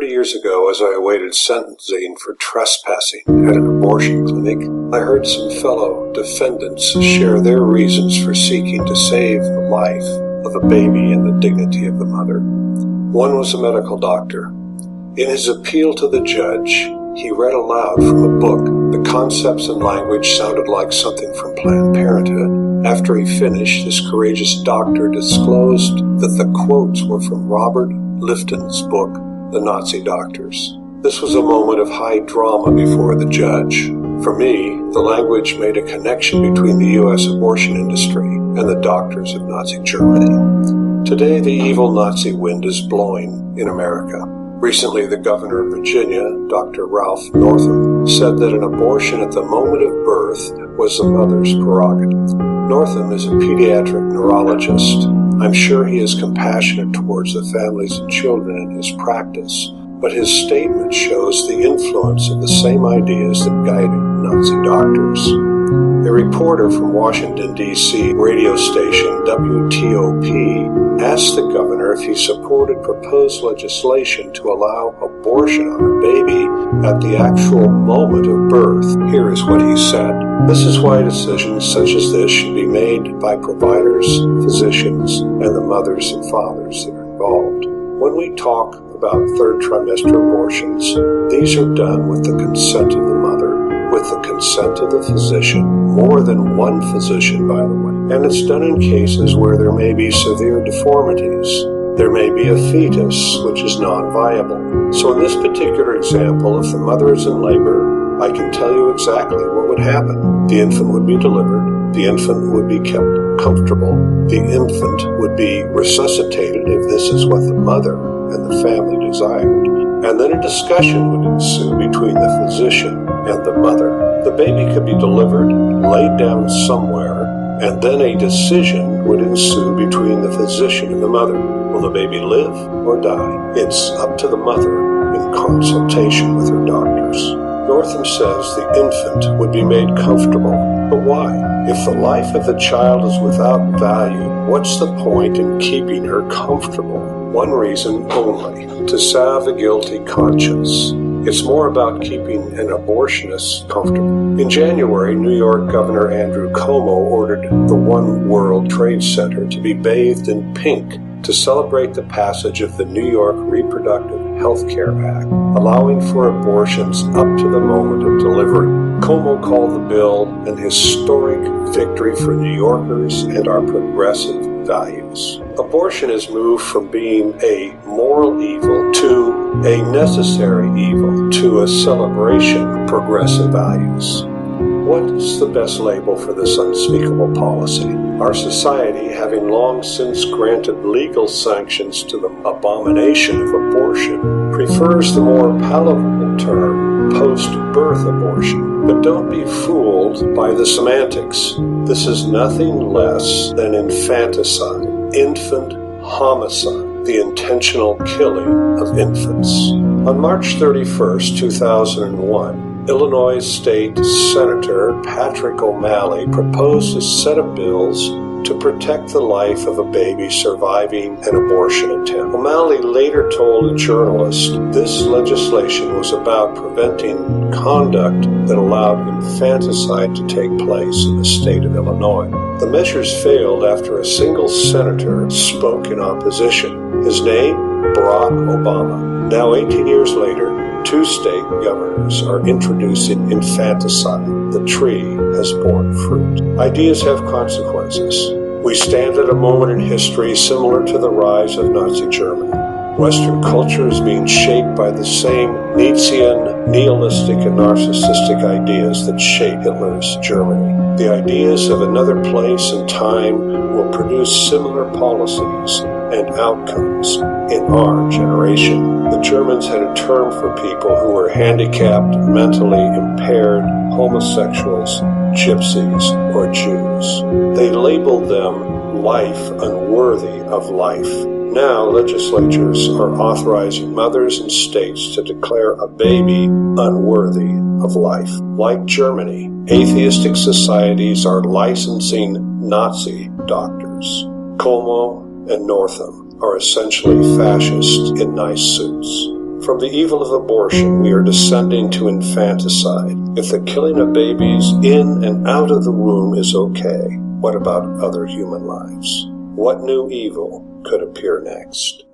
30 years ago, as I awaited sentencing for trespassing at an abortion clinic, I heard some fellow defendants share their reasons for seeking to save the life of a baby and the dignity of the mother. One was a medical doctor. In his appeal to the judge, he read aloud from a book. The concepts and language sounded like something from Planned Parenthood. After he finished, this courageous doctor disclosed that the quotes were from Robert Lifton's book, The Nazi Doctors. This was a moment of high drama before the judge. For me, the language made a connection between the U.S. abortion industry and the doctors of Nazi Germany. Today, the evil Nazi wind is blowing in America. Recently, the governor of Virginia, Dr. Ralph Northam, said that an abortion at the moment of birth was the mother's prerogative. Northam is a pediatric neurologist. I'm sure he is compassionate towards the families and children in his practice, but his statement shows the influence of the same ideas that guided Nazi doctors. A reporter from Washington, D.C. radio station WTOP asked the governor if he supported proposed legislation to allow abortion on a baby at the actual moment of birth. Here is what he said. This is why decisions such as this should be made by providers, physicians, and the mothers and fathers that are involved. When we talk about third trimester abortions, these are done with the consent of the mother, with the consent of the physician, more than one physician, by the way. And it's done in cases where there may be severe deformities. There may be a fetus which is non-viable. So in this particular example, if the mother is in labor, I can tell you exactly what would happen. The infant would be delivered. The infant would be kept comfortable. The infant would be resuscitated if this is what the mother and the family desired. And then a discussion would ensue between the physician and the mother. The baby could be delivered, laid down somewhere, and then a decision would ensue between the physician and the mother. Will the baby live or die? It's up to the mother in consultation with her doctors. Northam says the infant would be made comfortable. But why? If the life of the child is without value, what's the point in keeping her comfortable? One reason only, to salve a guilty conscience. It's more about keeping an abortionist comfortable. In January, New York Governor Andrew Cuomo ordered the One World Trade Center to be bathed in pink to celebrate the passage of the New York Reproductive Health Care Act, allowing for abortions up to the moment of delivery. Cuomo called the bill an historic victory for New Yorkers and our progressive values. Abortion has moved from being a moral evil to a necessary evil, to a celebration of progressive values. What's the best label for this unspeakable policy? Our society, having long since granted legal sanctions to the abomination of abortion, prefers the more palatable term post-birth abortion. But don't be fooled by the semantics. This is nothing less than infanticide, infant homicide, the intentional killing of infants. On March 31st, 2001, Illinois State Senator Patrick O'Malley proposed a set of bills to protect the life of a baby surviving an abortion attempt. O'Malley later told a journalist this legislation was about preventing conduct that allowed infanticide to take place in the state of Illinois. The measures failed after a single senator spoke in opposition. His name, Barack Obama. Now, 18 years later, 2 state governors are introducing infanticide. The tree has borne fruit. Ideas have consequences. We stand at a moment in history similar to the rise of Nazi Germany. Western culture is being shaped by the same Nietzschean, nihilistic, and narcissistic ideas that shaped Hitler's Germany. The ideas of another place and time will produce similar policies and outcomes in our generation. The Germans had a term for people who were handicapped, mentally impaired, homosexuals, gypsies, or Jews. They labeled them life unworthy of life. Now, legislatures are authorizing mothers and states to declare a baby unworthy of life. Like Germany, atheistic societies are licensing Nazi doctors. Cuomo and Northam are essentially fascists in nice suits. From the evil of abortion, we are descending to infanticide. If the killing of babies in and out of the womb is okay, what about other human lives? What new evil could appear next?